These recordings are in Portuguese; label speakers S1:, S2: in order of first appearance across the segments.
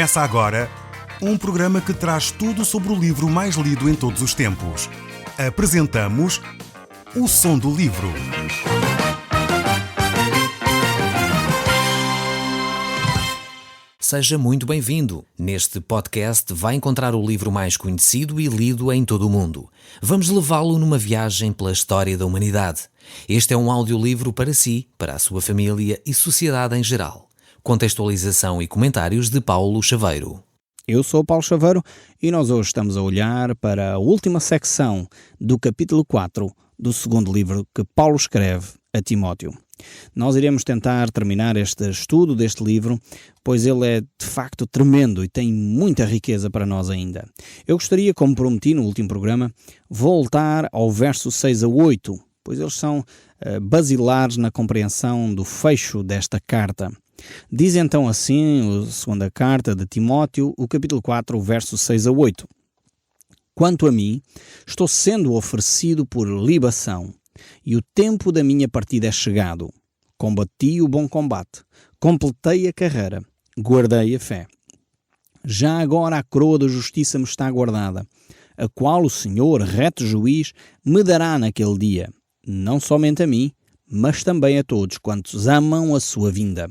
S1: Começa agora um programa que traz tudo sobre o livro mais lido em todos os tempos. Apresentamos O Som do Livro.
S2: Seja muito bem-vindo. Neste podcast vai encontrar o livro mais conhecido e lido em todo o mundo. Vamos levá-lo numa viagem pela história da humanidade. Este é um audiolivro para si, para a sua família e sociedade em geral. Contextualização e comentários de Paulo Chaveiro.
S3: Eu sou o Paulo Chaveiro e nós hoje estamos a olhar para a última secção do capítulo 4 do segundo livro que Paulo escreve a Timóteo. Nós iremos tentar terminar este estudo deste livro, pois ele é de facto tremendo e tem muita riqueza para nós ainda. Eu gostaria, como prometi no último programa, voltar ao verso 6 a 8, pois eles são basilares na compreensão do fecho desta carta. Diz então assim, a segunda carta de Timóteo, o capítulo 4, o verso 6 a 8. Quanto a mim, estou sendo oferecido por libação, e o tempo da minha partida é chegado. Combati o bom combate, completei a carreira, guardei a fé. Já agora a coroa da justiça me está guardada, a qual o Senhor, reto juiz, me dará naquele dia, não somente a mim, mas também a todos quantos amam a sua vinda.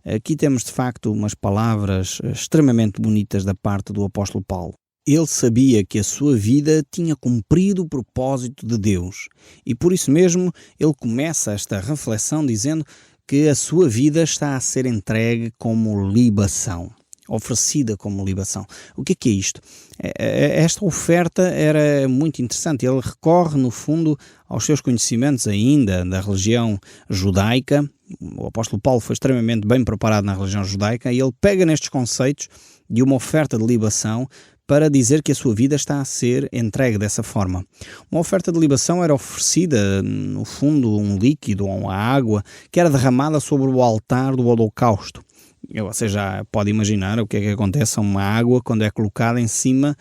S3: Aqui temos de facto umas palavras extremamente bonitas da parte do apóstolo Paulo. Ele sabia que a sua vida tinha cumprido o propósito de Deus e por isso mesmo ele começa esta reflexão dizendo que a sua vida está a ser entregue como libação, oferecida como libação. O que é isto? Esta oferta era muito interessante. Ele recorre, no fundo, aos seus conhecimentos ainda da religião judaica. O apóstolo Paulo foi extremamente bem preparado na religião judaica e ele pega nestes conceitos de uma oferta de libação para dizer que a sua vida está a ser entregue dessa forma. Uma oferta de libação era oferecida, no fundo, um líquido ou uma água que era derramada sobre o altar do holocausto. Você já pode imaginar o que é que acontece a uma água quando é colocada em cima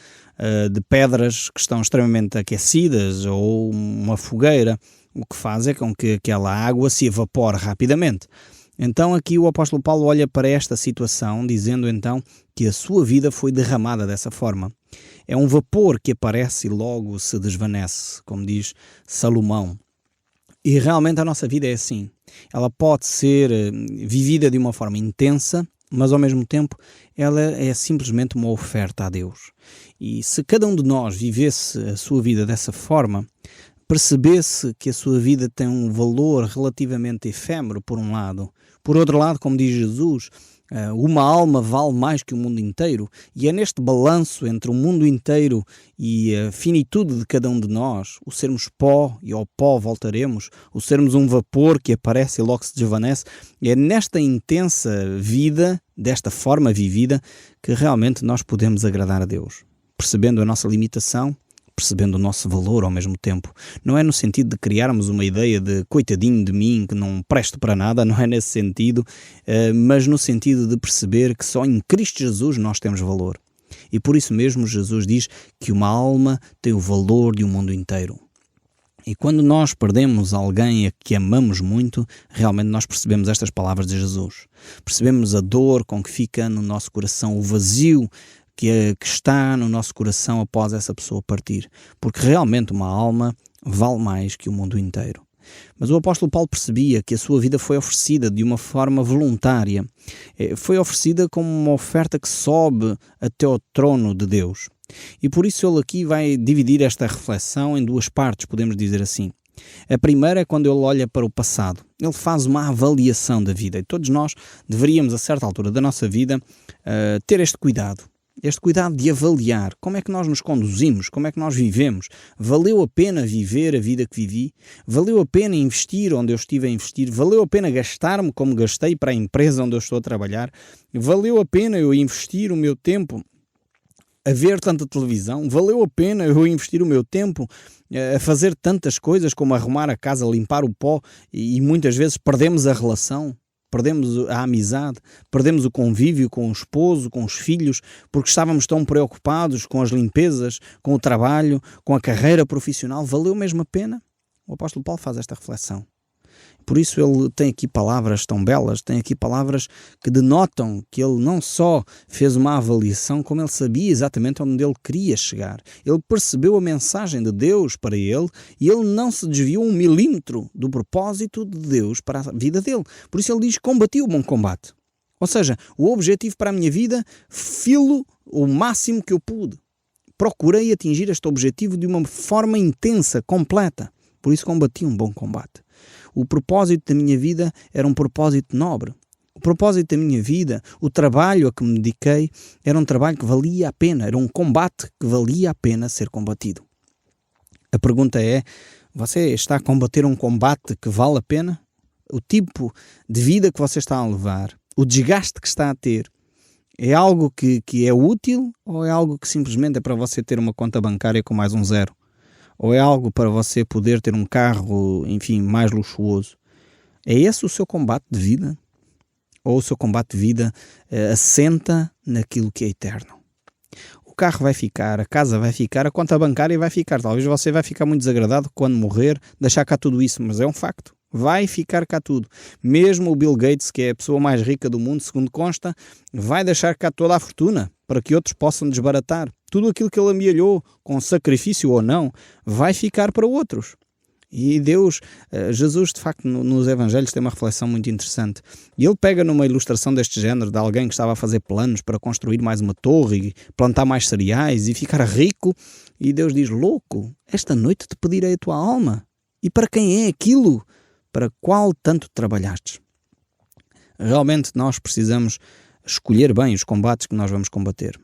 S3: de pedras que estão extremamente aquecidas ou uma fogueira. O que faz é com que aquela água se evapore rapidamente. Então aqui o apóstolo Paulo olha para esta situação, dizendo então que a sua vida foi derramada dessa forma. É um vapor que aparece e logo se desvanece, como diz Salomão. E realmente a nossa vida é assim. Ela pode ser vivida de uma forma intensa, mas ao mesmo tempo ela é simplesmente uma oferta a Deus. E se cada um de nós vivesse a sua vida dessa forma, percebesse que a sua vida tem um valor relativamente efêmero, por um lado. Por outro lado, como diz Jesus, uma alma vale mais que o mundo inteiro. E é neste balanço entre o mundo inteiro e a finitude de cada um de nós, o sermos pó e ao pó voltaremos, o sermos um vapor que aparece e logo se desvanece, é nesta intensa vida, desta forma vivida, que realmente nós podemos agradar a Deus. Percebendo a nossa limitação, percebendo o nosso valor ao mesmo tempo. Não é no sentido de criarmos uma ideia de coitadinho de mim, que não presto para nada, não é nesse sentido, mas no sentido de perceber que só em Cristo Jesus nós temos valor. E por isso mesmo Jesus diz que uma alma tem o valor de um mundo inteiro. E quando nós perdemos alguém a que amamos muito, realmente nós percebemos estas palavras de Jesus. Percebemos a dor com que fica no nosso coração, o vazio que está no nosso coração após essa pessoa partir, porque realmente uma alma vale mais que o mundo inteiro. Mas o apóstolo Paulo percebia que a sua vida foi oferecida de uma forma voluntária, foi oferecida como uma oferta que sobe até ao trono de Deus. E por isso ele aqui vai dividir esta reflexão em duas partes, podemos dizer assim. A primeira é quando ele olha para o passado. Ele faz uma avaliação da vida e todos nós deveríamos, a certa altura da nossa vida, ter este cuidado de avaliar como é que nós nos conduzimos, como é que nós vivemos. Valeu a pena viver a vida que vivi? Valeu a pena investir onde eu estive a investir? Valeu a pena gastar-me como gastei para a empresa onde eu estou a trabalhar? Valeu a pena eu investir o meu tempo a ver tanta televisão? Valeu a pena eu investir o meu tempo a fazer tantas coisas como arrumar a casa, limpar o pó e muitas vezes perdemos a relação? Perdemos a amizade, perdemos o convívio com o esposo, com os filhos, porque estávamos tão preocupados com as limpezas, com o trabalho, com a carreira profissional. Valeu mesmo a pena? O apóstolo Paulo faz esta reflexão. Por isso ele tem aqui palavras tão belas, tem aqui palavras que denotam que ele não só fez uma avaliação, como ele sabia exatamente onde ele queria chegar. Ele percebeu a mensagem de Deus para ele e ele não se desviou 1 milímetro do propósito de Deus para a vida dele. Por isso ele diz: combati o bom combate. Ou seja, o objetivo para a minha vida, filo o máximo que eu pude. Procurei atingir este objetivo de uma forma intensa, completa. Por isso combati um bom combate. O propósito da minha vida era um propósito nobre. O propósito da minha vida, o trabalho a que me dediquei, era um trabalho que valia a pena. Era um combate que valia a pena ser combatido. A pergunta é: você está a combater um combate que vale a pena? O tipo de vida que você está a levar, o desgaste que está a ter, é algo que é útil ou é algo que simplesmente é para você ter uma conta bancária com mais um zero? Ou é algo para você poder ter um carro, enfim, mais luxuoso? É esse o seu combate de vida? Ou o seu combate de vida assenta naquilo que é eterno? O carro vai ficar, a casa vai ficar, a conta bancária vai ficar. Talvez você vai ficar muito desagradado quando morrer, deixar cá tudo isso, mas é um facto. Vai ficar cá tudo. Mesmo o Bill Gates, que é a pessoa mais rica do mundo, segundo consta, vai deixar cá toda a fortuna para que outros possam desbaratar. Tudo aquilo que ele amealhou, com sacrifício ou não, vai ficar para outros. E Deus, Jesus, de facto, nos Evangelhos tem uma reflexão muito interessante. E ele pega numa ilustração deste género, de alguém que estava a fazer planos para construir mais uma torre e plantar mais cereais e ficar rico. E Deus diz: louco, esta noite te pedirei a tua alma. E para quem é aquilo para qual tanto trabalhaste? Realmente nós precisamos escolher bem os combates que nós vamos combater.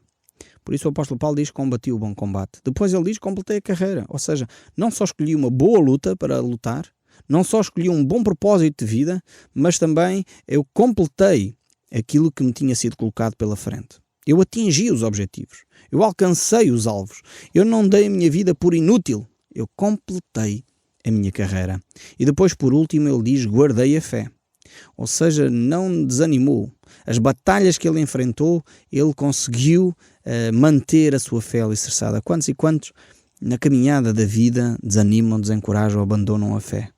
S3: Por isso o apóstolo Paulo diz: combati o bom combate. Depois ele diz: completei a carreira. Ou seja, não só escolhi uma boa luta para lutar, não só escolhi um bom propósito de vida, mas também eu completei aquilo que me tinha sido colocado pela frente. Eu atingi os objetivos. Eu alcancei os alvos. Eu não dei a minha vida por inútil. Eu completei a minha carreira. E depois, por último, ele diz: guardei a fé. Ou seja, não desanimou. As batalhas que ele enfrentou, ele conseguiu manter a sua fé alicerçada. Quantos e quantos na caminhada da vida desanimam, desencorajam, abandonam a fé?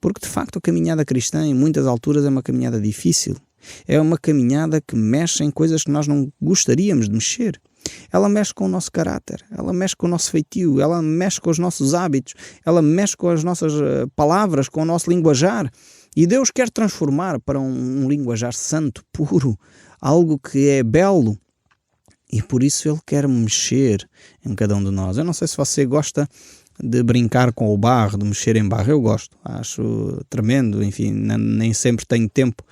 S3: Porque de facto a caminhada cristã em muitas alturas é uma caminhada difícil. É uma caminhada que mexe em coisas que nós não gostaríamos de mexer. Ela mexe com o nosso caráter, ela mexe com o nosso feitio, ela mexe com os nossos hábitos, ela mexe com as nossas palavras, com o nosso linguajar. E Deus quer transformar para um linguajar santo, puro, algo que é belo. E por isso Ele quer mexer em cada um de nós. Eu não sei se você gosta de brincar com o barro, de mexer em barro. Eu gosto, acho tremendo. Enfim, nem sempre tenho tempo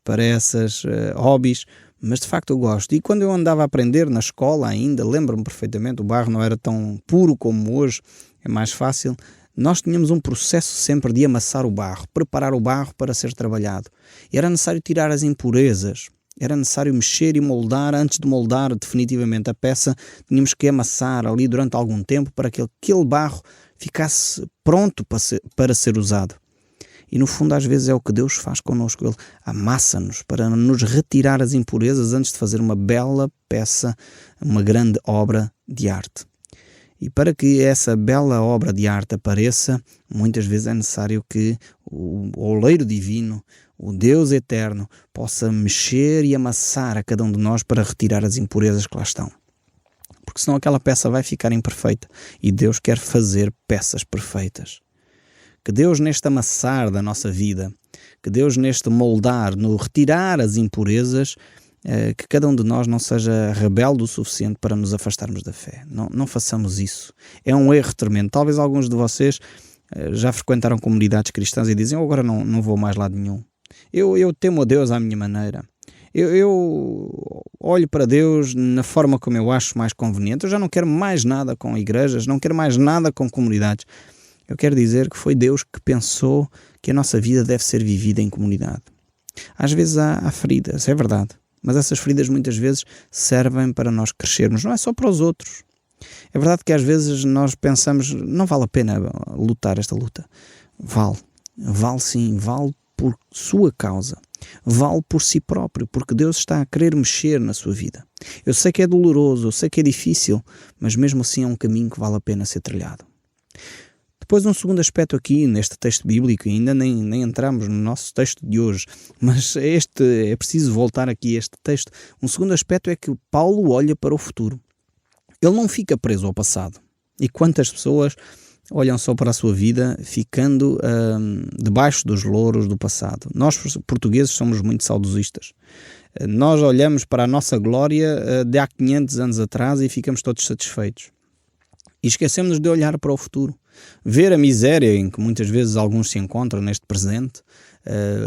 S3: para esses hobbies, mas de facto eu gosto. E quando eu andava a aprender na escola ainda, lembro-me perfeitamente, o barro não era tão puro como hoje, é mais fácil. Nós tínhamos um processo sempre de amassar o barro, preparar o barro para ser trabalhado. E era necessário tirar as impurezas, era necessário mexer e moldar. Antes de moldar definitivamente a peça, tínhamos que amassar ali durante algum tempo para que aquele barro ficasse pronto para ser usado. E no fundo às vezes é o que Deus faz connosco. Ele amassa-nos para nos retirar as impurezas antes de fazer uma bela peça, uma grande obra de arte. E para que essa bela obra de arte apareça, muitas vezes é necessário que o oleiro divino, o Deus eterno, possa mexer e amassar a cada um de nós para retirar as impurezas que lá estão. Porque senão aquela peça vai ficar imperfeita. E Deus quer fazer peças perfeitas. Que Deus neste amassar da nossa vida, que Deus neste moldar, no retirar as impurezas, que cada um de nós não seja rebelde o suficiente para nos afastarmos da fé. Não façamos isso. É um erro tremendo. Talvez alguns de vocês já frequentaram comunidades cristãs e dizem: eu agora não vou mais lado nenhum. Eu temo a Deus à minha maneira. Eu olho para Deus na forma como eu acho mais conveniente. Eu já não quero mais nada com igrejas, não quero mais nada com comunidades. Eu quero dizer que foi Deus que pensou que a nossa vida deve ser vivida em comunidade. Às vezes há feridas, é verdade. Mas essas feridas muitas vezes servem para nós crescermos, não é só para os outros. É verdade que às vezes nós pensamos: não vale a pena lutar esta luta. Vale sim, vale por sua causa. Vale por si próprio, porque Deus está a querer mexer na sua vida. Eu sei que é doloroso, eu sei que é difícil, mas mesmo assim é um caminho que vale a pena ser trilhado. Depois um segundo aspecto aqui neste texto bíblico, ainda nem entramos no nosso texto de hoje, mas é preciso voltar aqui a este texto. Um segundo aspecto é que Paulo olha para o futuro. Ele não fica preso ao passado. E quantas pessoas olham só para a sua vida ficando debaixo dos louros do passado. Nós, portugueses, somos muito saudosistas. Nós olhamos para a nossa glória de há 500 anos atrás e ficamos todos satisfeitos. E esquecemos de olhar para o futuro. Ver a miséria em que muitas vezes alguns se encontram neste presente,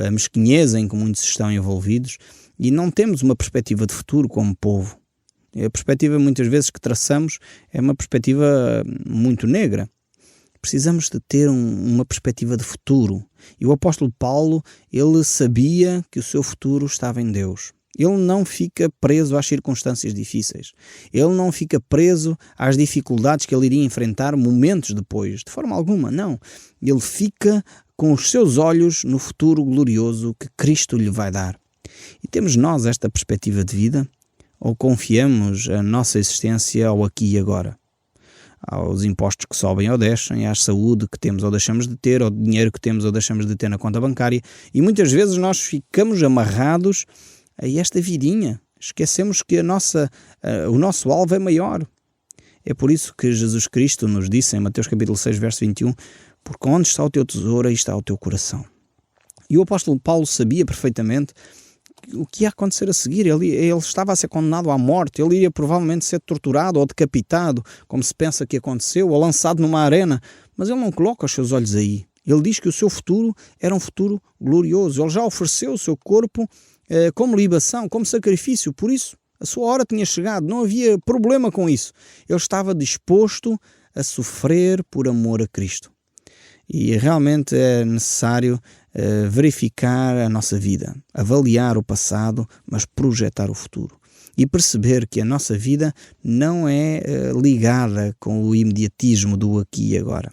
S3: a mesquinhez em que muitos estão envolvidos, e não temos uma perspectiva de futuro como povo. A perspectiva muitas vezes que traçamos é uma perspectiva muito negra. Precisamos de ter uma perspectiva de futuro. E o apóstolo Paulo, ele sabia que o seu futuro estava em Deus. Ele não fica preso às circunstâncias difíceis. Ele não fica preso às dificuldades que ele iria enfrentar momentos depois. De forma alguma, não. Ele fica com os seus olhos no futuro glorioso que Cristo lhe vai dar. E temos nós esta perspectiva de vida? Ou confiamos a nossa existência ao aqui e agora? Aos impostos que sobem ou descem, à saúde que temos ou deixamos de ter, ao dinheiro que temos ou deixamos de ter na conta bancária. E muitas vezes nós ficamos amarrados a esta vidinha. Esquecemos que o nosso alvo é maior. É por isso que Jesus Cristo nos disse em Mateus capítulo 6, verso 21, porque onde está o teu tesouro, aí está o teu coração. E o apóstolo Paulo sabia perfeitamente o que ia acontecer a seguir. Ele estava a ser condenado à morte, ele iria provavelmente ser torturado ou decapitado, como se pensa que aconteceu, ou lançado numa arena, mas ele não coloca os seus olhos aí. Ele diz que o seu futuro era um futuro glorioso. Ele já ofereceu o seu corpo como libação, como sacrifício, por isso a sua hora tinha chegado, não havia problema com isso. Ele estava disposto a sofrer por amor a Cristo. E realmente é necessário verificar a nossa vida, avaliar o passado, mas projetar o futuro. E perceber que a nossa vida não é ligada com o imediatismo do aqui e agora.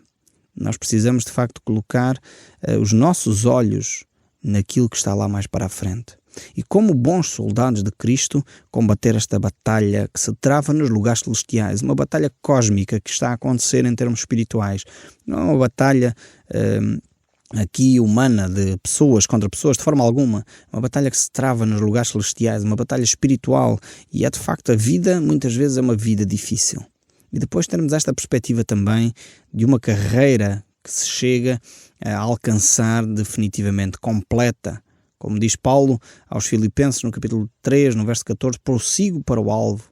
S3: Nós precisamos de facto colocar os nossos olhos naquilo que está lá mais para a frente. E como bons soldados de Cristo, combater esta batalha que se trava nos lugares celestiais, uma batalha cósmica que está a acontecer em termos espirituais, não é uma batalha aqui humana de pessoas contra pessoas, de forma alguma, uma batalha que se trava nos lugares celestiais, uma batalha espiritual, e é de facto a vida, muitas vezes é uma vida difícil. E depois termos esta perspectiva também de uma carreira que se chega a alcançar definitivamente completa. Como diz Paulo aos Filipenses no capítulo 3, no verso 14, prossigo para o alvo,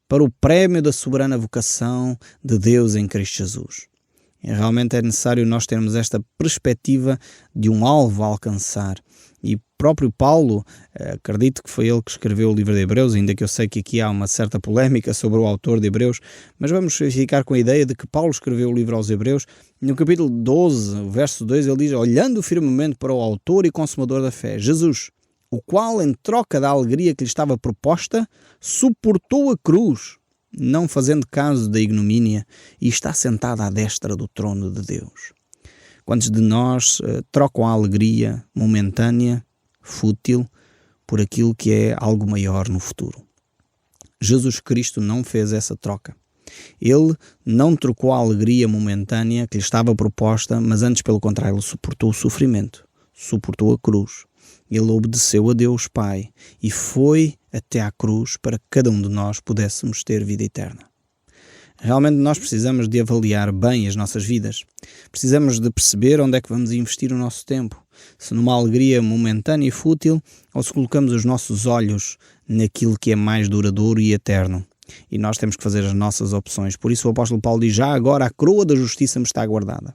S3: para o prémio da soberana vocação de Deus em Cristo Jesus. E realmente é necessário nós termos esta perspectiva de um alvo a alcançar. E próprio Paulo, acredito que foi ele que escreveu o livro de Hebreus, ainda que eu sei que aqui há uma certa polémica sobre o autor de Hebreus, mas vamos ficar com a ideia de que Paulo escreveu o livro aos Hebreus. No capítulo 12, verso 2, ele diz, olhando firmemente para o autor e consumador da fé, Jesus, o qual, em troca da alegria que lhe estava proposta, suportou a cruz, não fazendo caso da ignomínia, e está sentado à destra do trono de Deus. Quantos de nós trocam a alegria momentânea, fútil, por aquilo que é algo maior no futuro? Jesus Cristo não fez essa troca. Ele não trocou a alegria momentânea que lhe estava proposta, mas antes, pelo contrário, ele suportou o sofrimento, suportou a cruz. Ele obedeceu a Deus Pai e foi até à cruz para que cada um de nós pudéssemos ter vida eterna. Realmente nós precisamos de avaliar bem as nossas vidas. Precisamos de perceber onde é que vamos investir o nosso tempo. Se numa alegria momentânea e fútil, ou se colocamos os nossos olhos naquilo que é mais duradouro e eterno. E nós temos que fazer as nossas opções. Por isso o apóstolo Paulo diz, já agora a coroa da justiça me está guardada.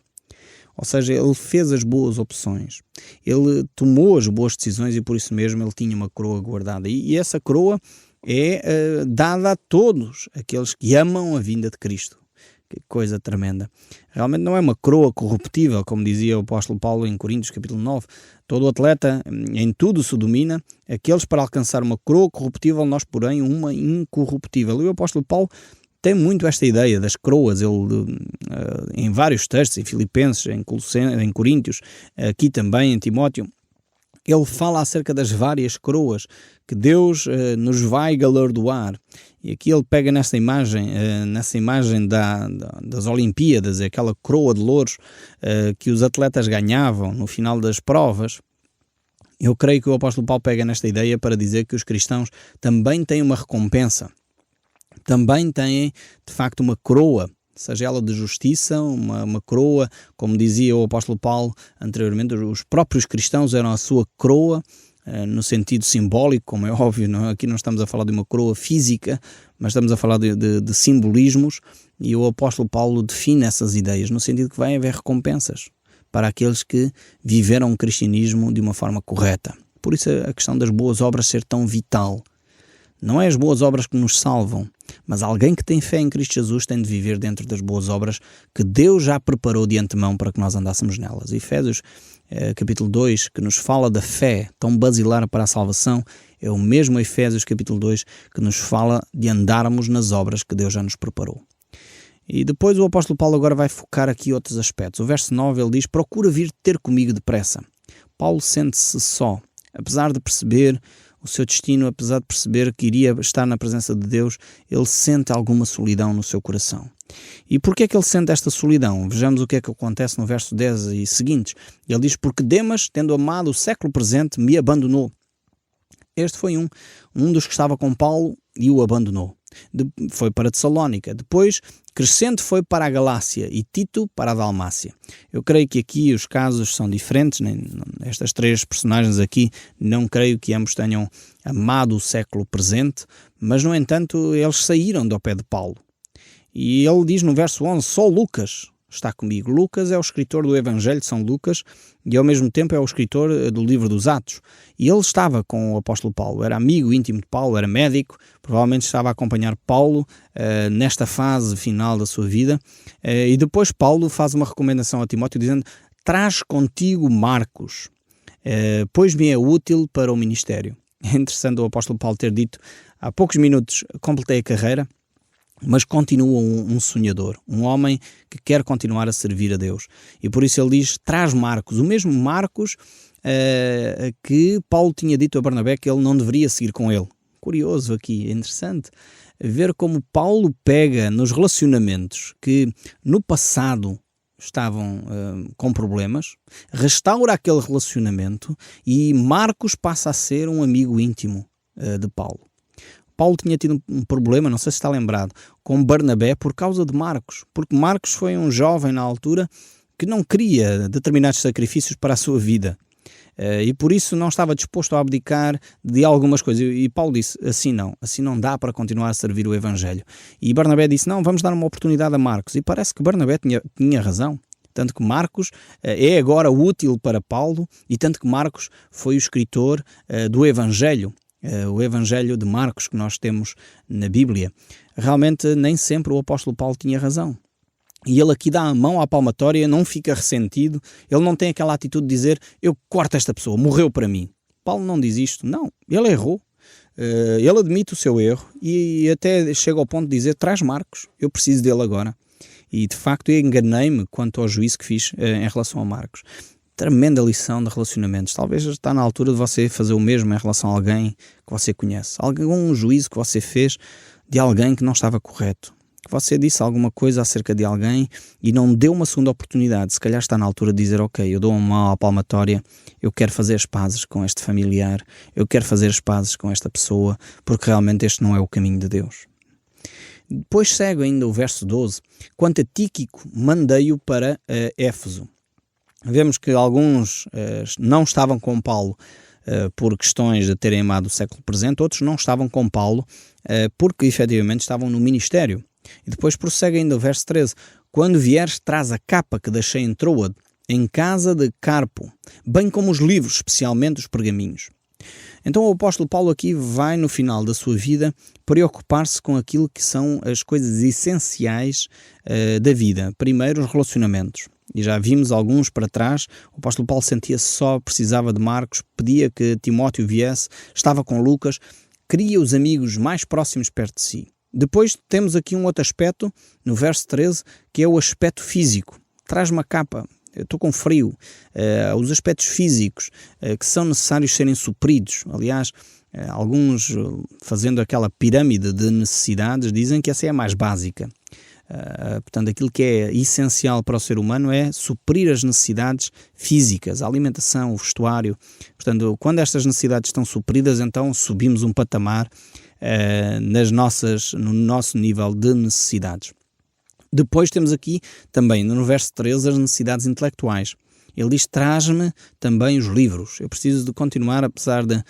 S3: Ou seja, ele fez as boas opções. Ele tomou as boas decisões e por isso mesmo ele tinha uma coroa guardada. E essa coroa é dada a todos aqueles que amam a vinda de Cristo. Que coisa tremenda. Realmente não é uma coroa corruptível, como dizia o apóstolo Paulo em Coríntios capítulo 9. Todo atleta em tudo se domina. Aqueles para alcançar uma coroa corruptível, nós porém uma incorruptível. E o apóstolo Paulo tem muito esta ideia das coroas. Ele, em vários textos, em Filipenses, em Coríntios, aqui também em Timóteo, ele fala acerca das várias coroas que Deus nos vai galardoar. E aqui ele pega nessa imagem das Olimpíadas, aquela coroa de louros que os atletas ganhavam no final das provas. Eu creio que o apóstolo Paulo pega nesta ideia para dizer que os cristãos também têm uma recompensa, também têm de facto uma coroa, seja ela de justiça, uma coroa, como dizia o apóstolo Paulo anteriormente, os próprios cristãos eram a sua coroa, no sentido simbólico, como é óbvio, aqui não estamos a falar de uma coroa física, mas estamos a falar de simbolismos, e o apóstolo Paulo define essas ideias, no sentido que vai haver recompensas para aqueles que viveram o cristianismo de uma forma correta. Por isso a questão das boas obras ser tão vital. Não é as boas obras que nos salvam, mas alguém que tem fé em Cristo Jesus tem de viver dentro das boas obras que Deus já preparou de antemão para que nós andássemos nelas. Efésios capítulo 2, que nos fala da fé tão basilar para a salvação, é o mesmo Efésios capítulo 2 que nos fala de andarmos nas obras que Deus já nos preparou. E depois o apóstolo Paulo agora vai focar aqui outros aspectos. O verso 9 ele diz: procura vir ter comigo depressa. Paulo sente-se só, apesar de perceber o seu destino, apesar de perceber que iria estar na presença de Deus, ele sente alguma solidão no seu coração. E porquê é que ele sente esta solidão? Vejamos o que é que acontece no verso 10 e seguintes. Ele diz: porque Demas, tendo amado o século presente, me abandonou. Este foi um dos que estava com Paulo e o abandonou. Foi para Tessalónica. Depois, Crescente foi para a Galácia e Tito para a Dalmácia. Eu creio que aqui os casos são diferentes. Estas três personagens aqui, não creio que ambos tenham amado o século presente, mas, no entanto, eles saíram do pé de Paulo. E ele diz no verso 11, só Lucas está comigo. Lucas é o escritor do Evangelho de São Lucas e ao mesmo tempo é o escritor do livro dos Atos. E ele estava com o apóstolo Paulo, era amigo íntimo de Paulo, era médico, provavelmente estava a acompanhar Paulo nesta fase final da sua vida. E depois Paulo faz uma recomendação a Timóteo dizendo: traz contigo Marcos, pois me é útil para o ministério. É interessante o apóstolo Paulo ter dito: há poucos minutos completei a carreira, mas continua um sonhador, um homem que quer continuar a servir a Deus. E por isso ele diz, traz Marcos, o mesmo Marcos que Paulo tinha dito a Barnabé que ele não deveria seguir com ele. Curioso aqui, é interessante ver como Paulo pega nos relacionamentos que no passado estavam com problemas, restaura aquele relacionamento e Marcos passa a ser um amigo íntimo de Paulo. Paulo tinha tido um problema, não sei se está lembrado, com Barnabé por causa de Marcos, porque Marcos foi um jovem na altura que não queria determinados sacrifícios para a sua vida e por isso não estava disposto a abdicar de algumas coisas. E Paulo disse, assim não dá para continuar a servir o Evangelho. E Barnabé disse, não, vamos dar uma oportunidade a Marcos. E parece que Barnabé tinha razão. Tanto que Marcos é agora útil para Paulo e tanto que Marcos foi o escritor do Evangelho. O Evangelho de Marcos que nós temos na Bíblia. Realmente nem sempre o apóstolo Paulo tinha razão. E ele aqui dá a mão à palmatória, não fica ressentido, ele não tem aquela atitude de dizer, eu corto esta pessoa, morreu para mim. Paulo não diz isto, não, ele errou. Ele admite o seu erro e até chega ao ponto de dizer, traz Marcos, eu preciso dele agora. E de facto eu enganei-me quanto ao juízo que fiz em relação a Marcos. Tremenda lição de relacionamentos. Talvez está na altura de você fazer o mesmo em relação a alguém que você conhece. Algum juízo que você fez de alguém que não estava correto. Que você disse alguma coisa acerca de alguém e não deu uma segunda oportunidade. Se calhar está na altura de dizer, ok, eu dou uma mão à palmatória, eu quero fazer as pazes com este familiar, eu quero fazer as pazes com esta pessoa, porque realmente este não é o caminho de Deus. Depois segue ainda o verso 12. Quanto a Tíquico, mandei-o para Éfeso. Vemos que alguns não estavam com Paulo por questões de terem amado o século presente, outros não estavam com Paulo porque efetivamente estavam no ministério. E depois prossegue ainda o verso 13. Quando vieres, traz a capa que deixei em Troade, em casa de Carpo, bem como os livros, especialmente os pergaminhos. Então o apóstolo Paulo aqui vai no final da sua vida preocupar-se com aquilo que são as coisas essenciais da vida. Primeiro, os relacionamentos. E já vimos alguns para trás, o apóstolo Paulo sentia-se só, precisava de Marcos, pedia que Timóteo viesse, estava com Lucas, queria os amigos mais próximos perto de si. Depois temos aqui um outro aspecto, no verso 13, que é o aspecto físico. Traz uma capa, eu estou com frio. Os aspectos físicos que são necessários serem supridos. Aliás, Alguns, fazendo aquela pirâmide de necessidades, dizem que essa é a mais básica. Portanto, aquilo que é essencial para o ser humano é suprir as necessidades físicas, a alimentação, o vestuário. Portanto, quando estas necessidades estão supridas, então subimos um patamar no nosso nível de necessidades. Depois temos aqui também, no verso 13, as necessidades intelectuais. Ele diz: traz-me também os livros. Eu preciso de continuar, apesar de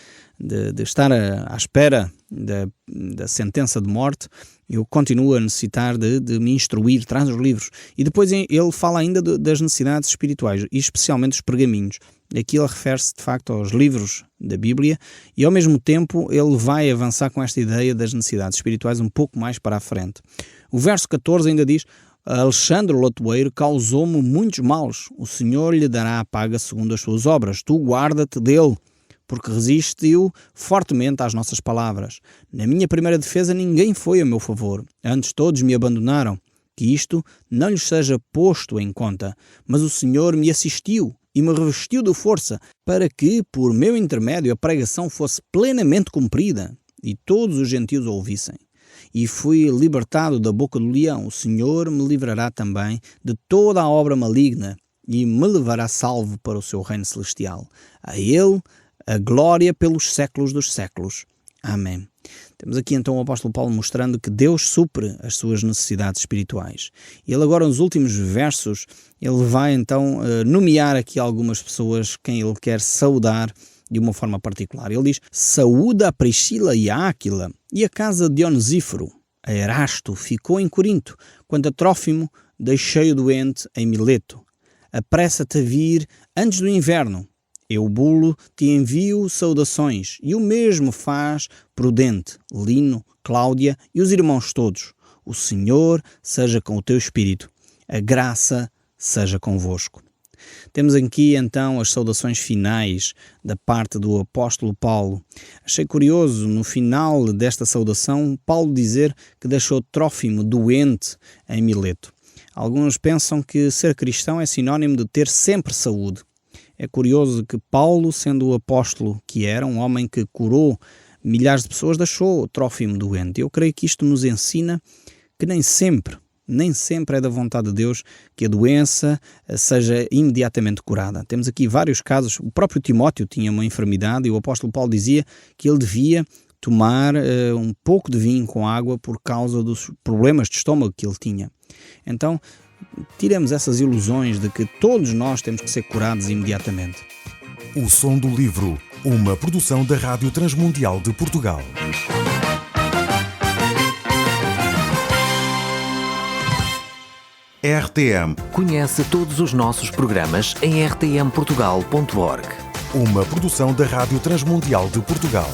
S3: estar à espera da sentença de morte, eu continuo a necessitar de me instruir, traz os livros. E depois ele fala ainda das necessidades espirituais, e especialmente os pergaminhos. Aqui ele refere-se de facto aos livros da Bíblia, e ao mesmo tempo ele vai avançar com esta ideia das necessidades espirituais um pouco mais para a frente. O verso 14 ainda diz: Alexandre o Latoeiro causou-me muitos males. O Senhor lhe dará a paga segundo as suas obras. Tu guarda-te dele, porque resistiu fortemente às nossas palavras. Na minha primeira defesa ninguém foi a meu favor. Antes todos me abandonaram. Que isto não lhes seja posto em conta. Mas o Senhor me assistiu e me revestiu de força, para que, por meu intermédio, a pregação fosse plenamente cumprida e todos os gentios a ouvissem. E fui libertado da boca do leão. O Senhor me livrará também de toda a obra maligna e me levará salvo para o seu reino celestial. A Ele a glória pelos séculos dos séculos. Amém. Temos aqui então o apóstolo Paulo mostrando que Deus supre as suas necessidades espirituais. E ele agora, nos últimos versos, ele vai então nomear aqui algumas pessoas quem ele quer saudar de uma forma particular. Ele diz: saúda a Priscila e a Áquila e a casa de Onesíforo. A Erasto ficou em Corinto, quanto a Trófimo deixei-o doente em Mileto. Apressa-te a vir antes do inverno. Eubulo te envio saudações, e o mesmo faz Prudente, Lino, Cláudia e os irmãos todos. O Senhor seja com o teu espírito. A graça seja convosco. Temos aqui então as saudações finais da parte do apóstolo Paulo. Achei curioso no final desta saudação Paulo dizer que deixou Trófimo doente em Mileto. Alguns pensam que ser cristão é sinónimo de ter sempre saúde. É curioso que Paulo, sendo o apóstolo que era, um homem que curou milhares de pessoas, deixou Trófimo doente. Eu creio que isto nos ensina que nem sempre é da vontade de Deus que a doença seja imediatamente curada. Temos aqui vários casos. O próprio Timóteo tinha uma enfermidade e o apóstolo Paulo dizia que ele devia tomar um pouco de vinho com água por causa dos problemas de estômago que ele tinha. Então, tiremos essas ilusões de que todos nós temos que ser curados imediatamente.
S1: O Som do Livro, uma produção da Rádio Transmundial de Portugal. RTM.
S2: Conhece todos os nossos programas em rtmportugal.org.
S1: Uma produção da Rádio Transmundial de Portugal.